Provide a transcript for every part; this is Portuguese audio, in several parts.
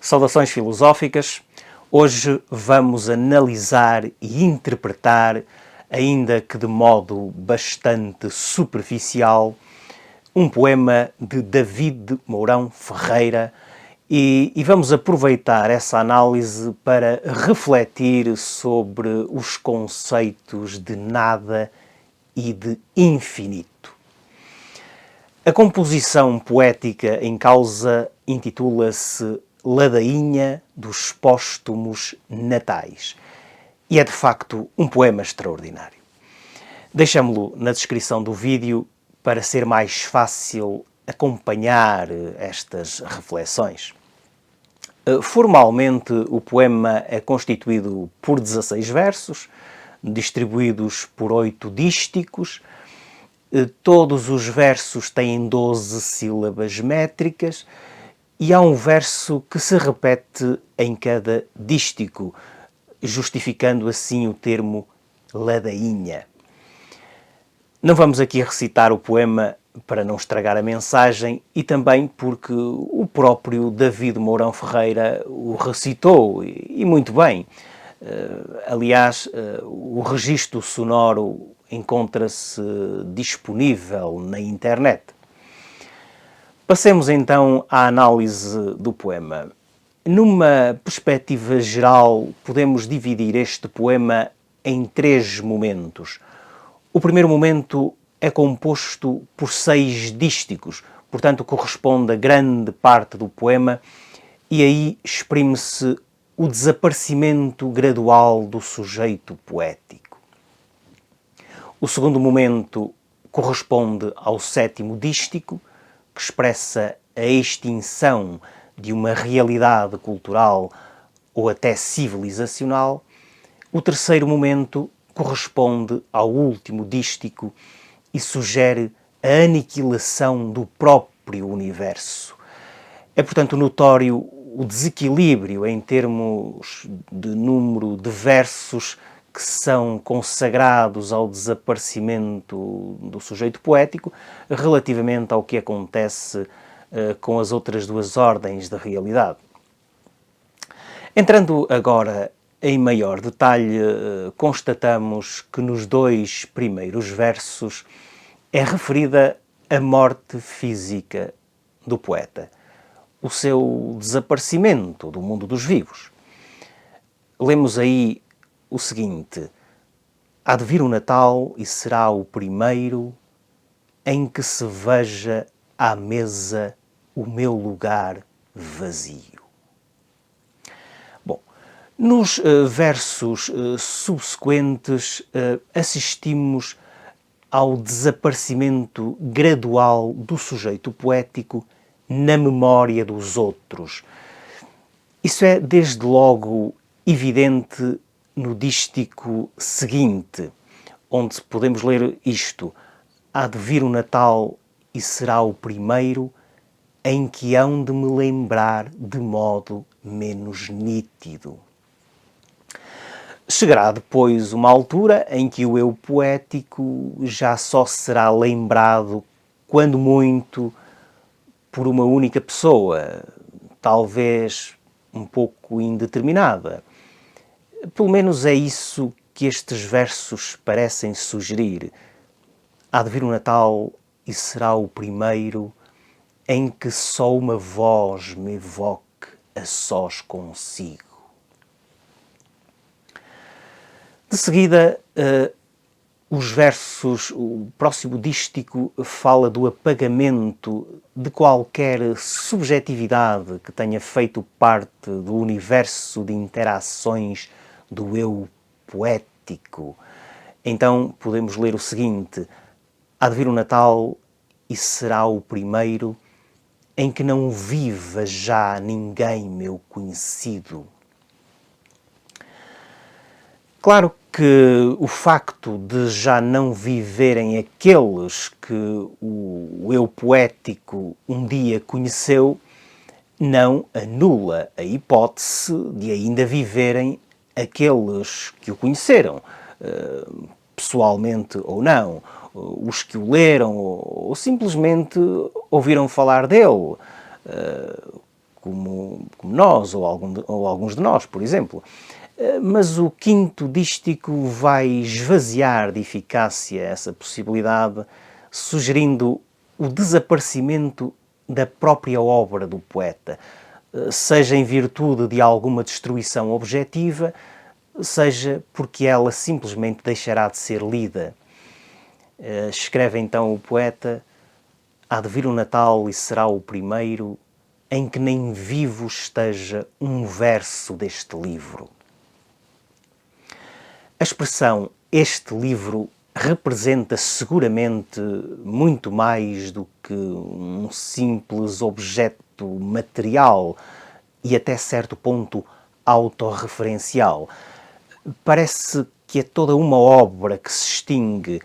Saudações filosóficas. Hoje vamos analisar e interpretar, ainda que de modo bastante superficial, um poema de David Mourão Ferreira e vamos aproveitar essa análise para refletir sobre os conceitos de nada e de infinito. A composição poética em causa intitula-se Ladainha dos Póstumos Natais e é de facto um poema extraordinário. Deixamo-lo na descrição do vídeo para ser mais fácil acompanhar estas reflexões. Formalmente, o poema é constituído por 16 versos, distribuídos por 8 dísticos. Todos os versos têm 12 sílabas métricas e há um verso que se repete em cada dístico, justificando assim o termo ladainha. Não vamos aqui recitar o poema para não estragar a mensagem e também porque o próprio David Mourão Ferreira o recitou e muito bem. Aliás, o registro sonoro encontra-se disponível na internet. Passemos então à análise do poema. Numa perspectiva geral, podemos dividir este poema em 3 momentos. O primeiro momento é composto por 6 dísticos, portanto corresponde a grande parte do poema, e aí exprime-se o desaparecimento gradual do sujeito poético. O segundo momento corresponde ao 7º dístico, que expressa a extinção de uma realidade cultural ou até civilizacional. O terceiro momento corresponde ao último dístico e sugere a aniquilação do próprio universo. É, portanto, notório o desequilíbrio em termos de número de versos que são consagrados ao desaparecimento do sujeito poético relativamente ao que acontece com as outras 2 ordens da realidade. Entrando agora em maior detalhe, constatamos que nos 2 primeiros versos é referida a morte física do poeta, o seu desaparecimento do mundo dos vivos. Lemos aí o seguinte: há de vir o Natal e será o primeiro em que se veja à mesa o meu lugar vazio. Bom, nos versos subsequentes assistimos ao desaparecimento gradual do sujeito poético na memória dos outros. Isso é desde logo evidente no dístico seguinte, onde podemos ler isto: há de vir o Natal e será o primeiro em que hão de me lembrar de modo menos nítido. Chegará depois uma altura em que o eu poético já só será lembrado, quando muito, por uma única pessoa, talvez um pouco indeterminada. Pelo menos é isso que estes versos parecem sugerir. Há de vir o Natal e será o primeiro em que só uma voz me evoque a sós consigo. De seguida, o próximo dístico fala do apagamento de qualquer subjetividade que tenha feito parte do universo de interações do eu poético. Então podemos ler o seguinte: há de vir o Natal e será o primeiro em que não viva já ninguém meu conhecido. Claro que o facto de já não viverem aqueles que o eu poético um dia conheceu não anula a hipótese de ainda viverem aqueles que o conheceram, pessoalmente ou não, os que o leram ou simplesmente ouviram falar dele, como nós, ou alguns de nós, por exemplo. Mas o quinto dístico vai esvaziar de eficácia essa possibilidade, sugerindo o desaparecimento da própria obra do poeta, seja em virtude de alguma destruição objetiva, seja porque ela simplesmente deixará de ser lida. Escreve então o poeta: há de vir o Natal e será o primeiro em que nem vivo esteja um verso deste livro. A expressão "este livro" representa seguramente muito mais do que um simples objeto material e até certo ponto autorreferencial. Parece que é toda uma obra que se extingue,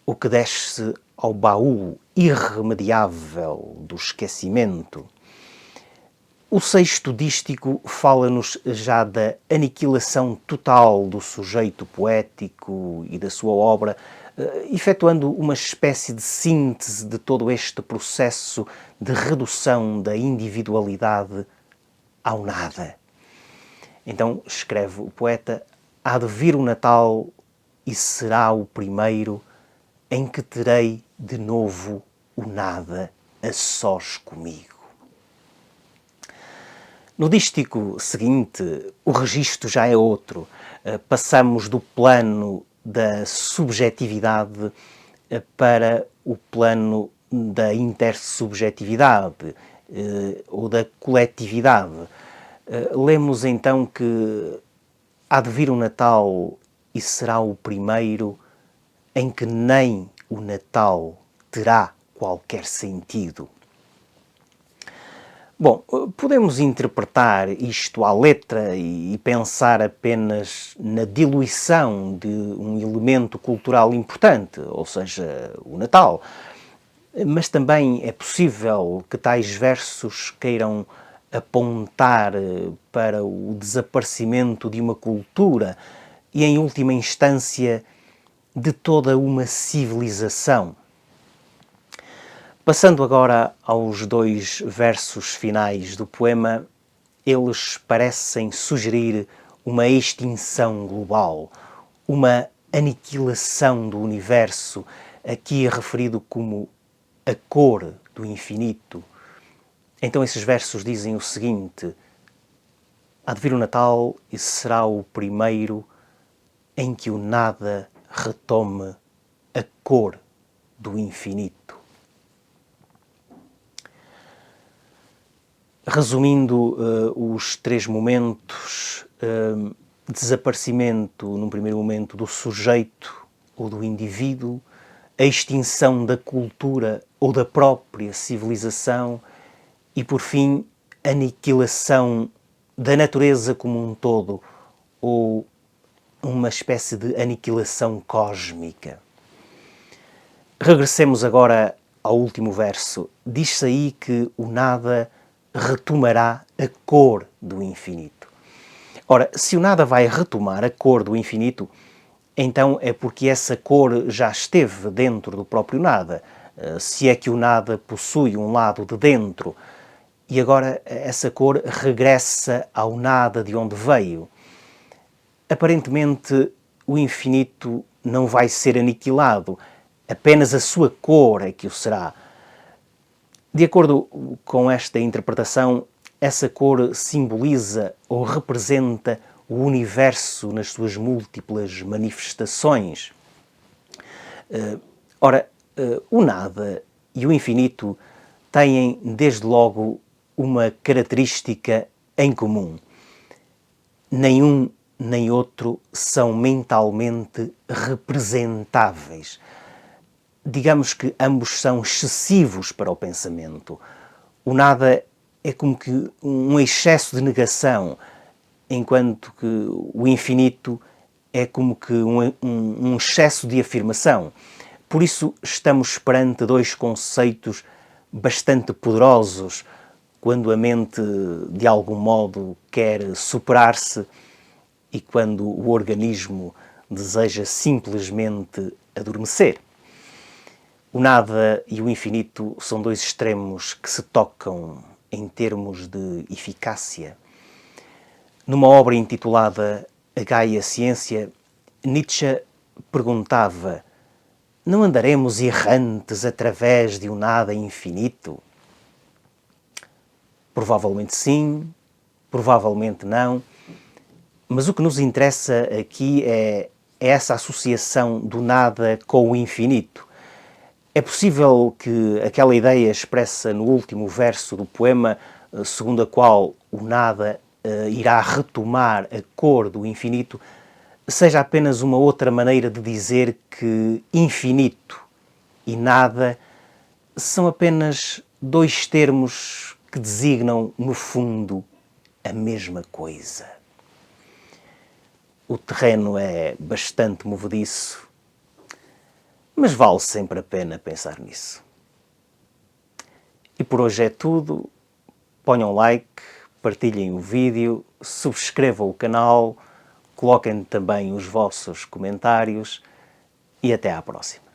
o que desce ao baú irremediável do esquecimento. O sexto dístico fala-nos já da aniquilação total do sujeito poético e da sua obra, efetuando uma espécie de síntese de todo este processo de redução da individualidade ao nada. Então, escreve o poeta: há de vir o Natal e será o primeiro em que terei de novo o nada a sós comigo. No dístico seguinte, o registro já é outro. Passamos do plano da subjetividade para o plano da intersubjetividade ou da coletividade. Lemos então que há de vir o Natal e será o primeiro em que nem o Natal terá qualquer sentido. Bom, podemos interpretar isto à letra e pensar apenas na diluição de um elemento cultural importante, ou seja, o Natal. Mas também é possível que tais versos queiram apontar para o desaparecimento de uma cultura e, em última instância, de toda uma civilização. Passando agora aos dois versos finais do poema, eles parecem sugerir uma extinção global, uma aniquilação do universo, aqui referido como a cor do infinito. Então esses versos dizem o seguinte: há de vir o Natal e será o primeiro em que o nada retome a cor do infinito. Resumindo os três momentos, desaparecimento, num primeiro momento, do sujeito ou do indivíduo, a extinção da cultura ou da própria civilização e, por fim, aniquilação da natureza como um todo, ou uma espécie de aniquilação cósmica. Regressemos agora ao último verso. Diz-se aí que o nada retomará a cor do infinito. Ora, se o nada vai retomar a cor do infinito, então é porque essa cor já esteve dentro do próprio nada, se é que o nada possui um lado de dentro, e agora essa cor regressa ao nada de onde veio. Aparentemente, o infinito não vai ser aniquilado, apenas a sua cor é que o será. De acordo com esta interpretação, essa cor simboliza ou representa o universo nas suas múltiplas manifestações. O nada e o infinito têm, desde logo, uma característica em comum. Nenhum nem outro são mentalmente representáveis. Digamos que ambos são excessivos para o pensamento. O nada é como que um excesso de negação, enquanto que o infinito é como que um excesso de afirmação. Por isso estamos perante dois conceitos bastante poderosos quando a mente, de algum modo, quer superar-se e quando o organismo deseja simplesmente adormecer. O nada e o infinito são dois extremos que se tocam em termos de eficácia. Numa obra intitulada A Gaia Ciência, Nietzsche perguntava: não andaremos errantes através de um nada infinito? Provavelmente sim, provavelmente não, mas o que nos interessa aqui é essa associação do nada com o infinito. É possível que aquela ideia expressa no último verso do poema, segundo a qual o nada irá retomar a cor do infinito, seja apenas uma outra maneira de dizer que infinito e nada são apenas dois termos que designam, no fundo, a mesma coisa. O terreno é bastante movediço, mas vale sempre a pena pensar nisso. E por hoje é tudo. Ponham like, partilhem o vídeo, subscrevam o canal, coloquem também os vossos comentários e até à próxima.